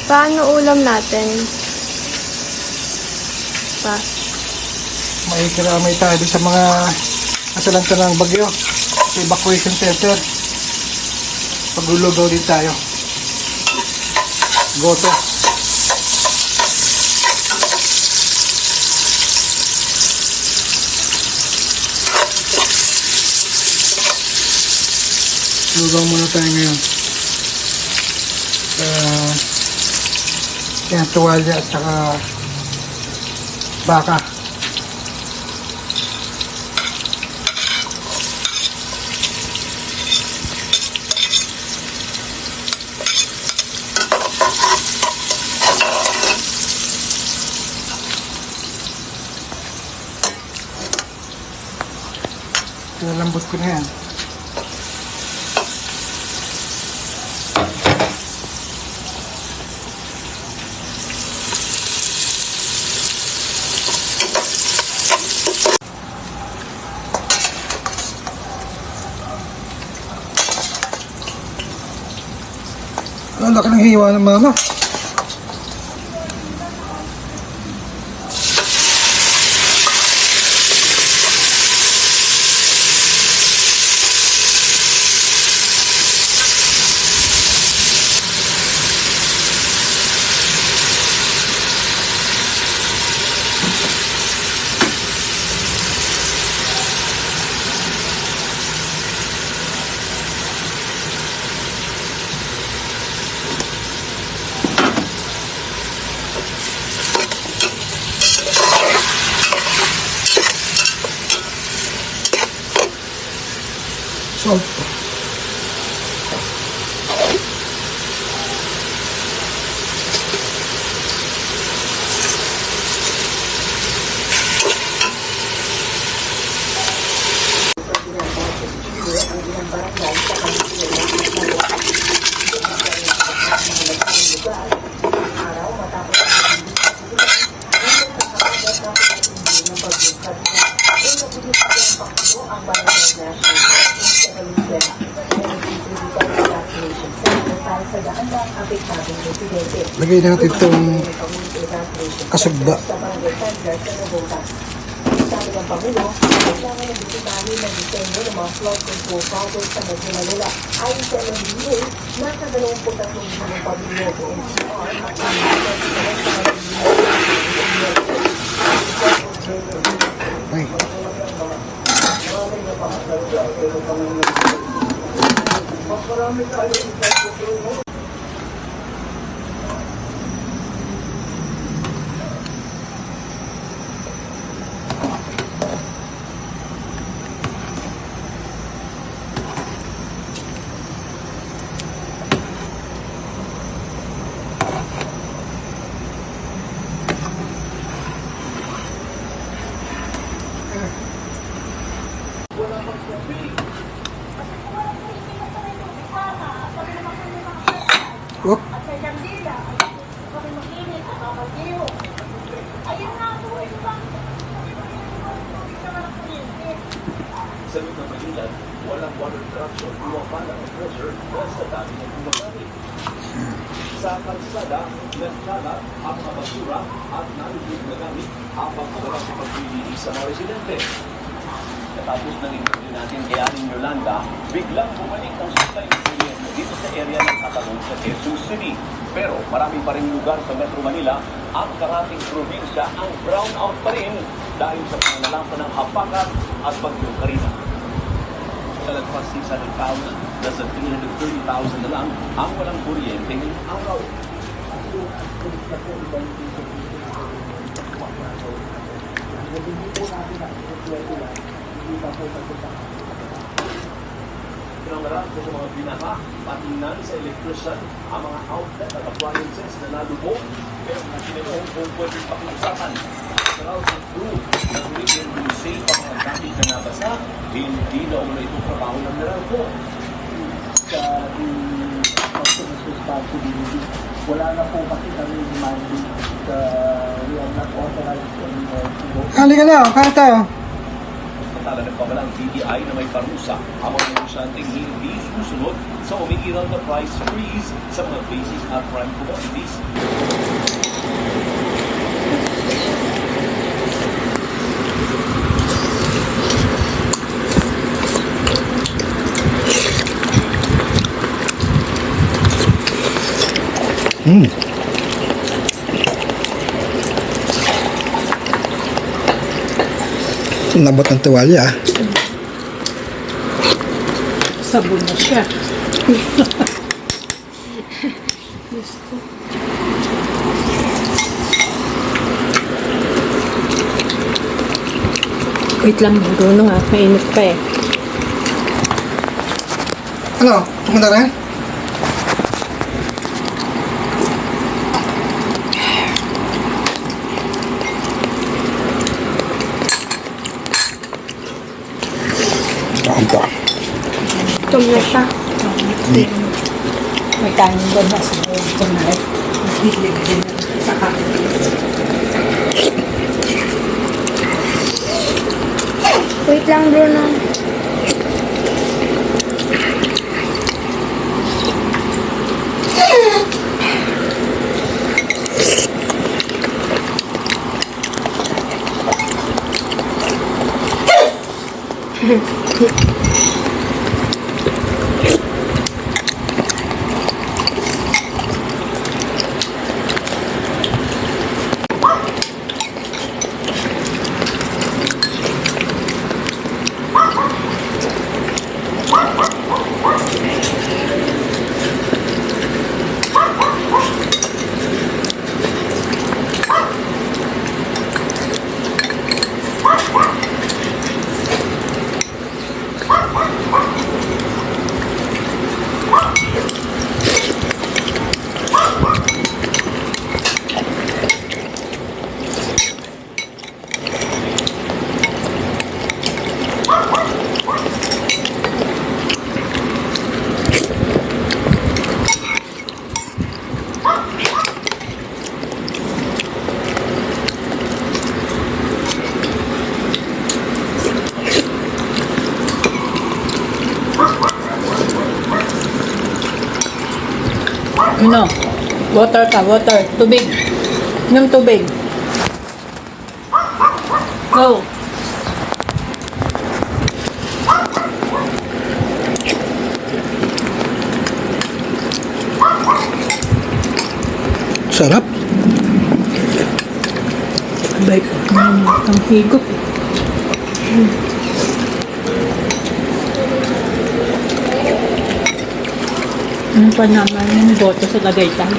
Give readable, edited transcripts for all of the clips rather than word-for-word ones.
Paano ulam natin? Pa. May kiramay tayo sa mga nasalanta ng bagyo sa evacuation center. Paglulugaw din tayo. Goto. Lugaw muna tayo ngayon. Yan, tuwalya at saka baka. Lalambot ko na yan. Ang laki ng hiwa ng mama. Salt. Lagay natin itong kasugba. Sabi ng Pangulo, kailangan ng bisitahin ng disenyo ng mga flood control project sa Metro Manila. Ayon sa MMDA, nasa 23 ng pamilya sa NCR at ay. Marami tayo Whoop. Sa Luzon, Manila, walang water traction, bumabala ang pressure dahil sa dami ng gumagamit. Sa kalsada, nagkalat ang mga basura at nalulog na gamit habang walang paglilinis sa mga residente. Katapos ng interview natin kay Aling Yolanda, biglang bumalik ang supply ng kuryente dito sa area ng Tatalon sa Quezon City. Pero marami pa rin lugar sa Metro Manila ang karating probinsya ang brownout pa rin dahil sa pananalaman ng habagat at bagyong Karina. Sa lagpas 600,000, nasa 330,000 na lang ang walang kuryente ngayong araw. Pinangaral ko sa mga binaha, patingnan sa electrician, ang mga outlet at appliances na nalubog, pero nakinanong kung pwede pakiusapan. Raw sa crew, nag-regain to safe ang mga gamit na nabasa, hindi na umula itong trabaho ng Meralco. Sa customer's responsibility, wala na po kasi kami demanding we are not authorized anymore to go. Halika na, kaya tayo. Samantala, nagpamalang BPI na may parusa ang mga negosyanteng hindi susunod sa umiiral na price freeze sa mga basic at prime commodities. Nabot ng tuwalya. Sabon na siya. Wait lang, Bruno ha. Mainit pa eh. Ano? Pumunta rin? Ito. Tum na siya. May kanin doon na sa loob tonight. Wait lang, Bruno. Ano? Water ka, water. Tubig. Inom tubig. Go. Sarap. Abay ko. Ang higop. Ano pa naman yung boto sa Tagaytay?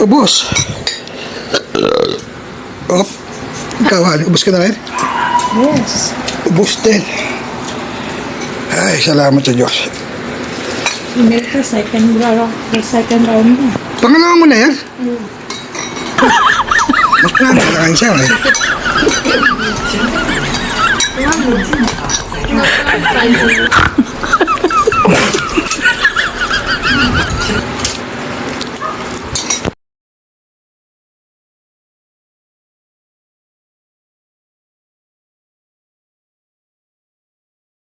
Ubus. Oh, ikaw, ubus ka na rin? Yes. Ubus din. Ay, salamat sa Diyos. Email ka, second round na. Pangalawa mo na yan? Mas marami na kain siya, eh.